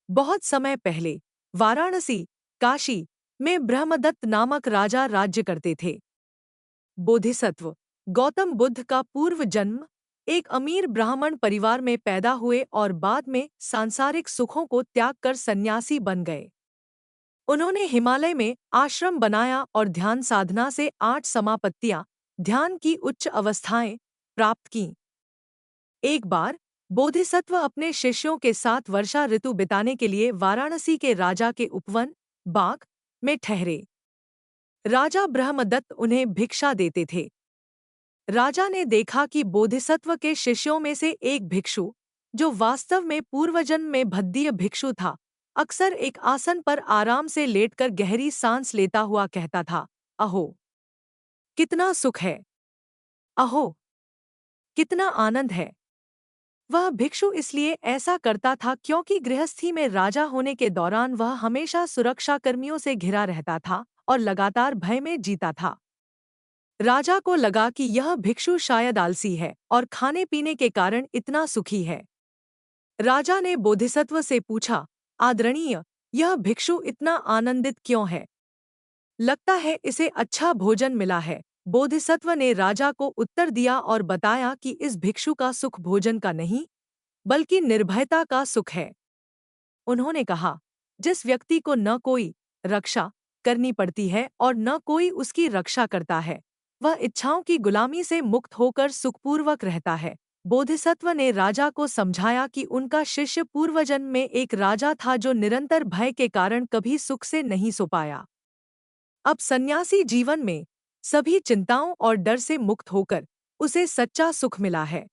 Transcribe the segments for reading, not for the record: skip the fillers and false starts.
बहुत समय पहले वाराणसी, काशी में ब्रह्मदत्त नामक राजा राज्य करते थे। बोधिसत्व गौतम बुद्ध का पूर्व जन्म एक अमीर ब्राह्मण परिवार में पैदा हुए और बाद में सांसारिक सुखों को त्याग कर सन्यासी बन गए। उन्होंने हिमालय में आश्रम बनाया और ध्यान साधना से 8 समापत्तियां, ध्यान की उच्च अवस्थाएं प्राप्त कीं। एक बार बोधिसत्व अपने शिष्यों के साथ वर्षा ऋतु बिताने के लिए वाराणसी के राजा के उपवन, बाग में ठहरे। राजा ब्रह्मदत्त उन्हें भिक्षा देते थे। राजा ने देखा कि बोधिसत्व के शिष्यों में से एक भिक्षु, जो वास्तव में पूर्वजन्म में भद्दीय भिक्षु था, अक्सर एक आसन पर आराम से लेटकर गहरी सांस लेता हुआ कहता था, अहो कितना सुख है, अहो कितना आनंद है। वह भिक्षु इसलिए ऐसा करता था क्योंकि गृहस्थी में राजा होने के दौरान वह हमेशा सुरक्षाकर्मियों से घिरा रहता था और लगातार भय में जीता था। राजा को लगा कि यह भिक्षु शायद आलसी है और खाने पीने के कारण इतना सुखी है। राजा ने बोधिसत्व से पूछा, आदरणीय, यह भिक्षु इतना आनंदित क्यों है? लगता है इसे अच्छा भोजन मिला है। बोधिसत्व ने राजा को उत्तर दिया और बताया कि इस भिक्षु का सुख भोजन का नहीं, बल्कि निर्भयता का सुख है। उन्होंने कहा, जिस व्यक्ति को न कोई रक्षा करनी पड़ती है और न कोई उसकी रक्षा करता है, वह इच्छाओं की गुलामी से मुक्त होकर सुखपूर्वक रहता है। बोधिसत्व ने राजा को समझाया कि उनका शिष्य पूर्वजन्म में एक राजा था जो निरंतर भय के कारण कभी सुख से नहीं सो पाया। अब सन्यासी जीवन में सभी चिंताओं और डर से मुक्त होकर उसे सच्चा सुख मिला है।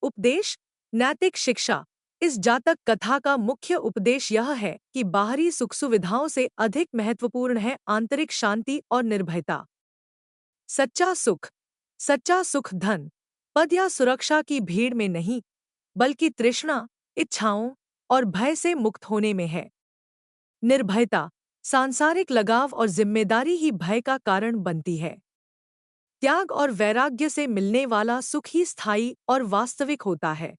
उपदेश, नैतिक शिक्षा। इस जातक कथा का मुख्य उपदेश यह है कि बाहरी सुख सुविधाओं से अधिक महत्वपूर्ण है आंतरिक शांति और निर्भयता। सच्चा सुख धन, पद या सुरक्षा की भीड़ में नहीं, बल्कि तृष्णा, इच्छाओं और भय से मुक्त होने में है। निर्भयता, सांसारिक लगाव और जिम्मेदारी ही भय का कारण बनती है। त्याग और वैराग्य से मिलने वाला सुख ही स्थायी और वास्तविक होता है।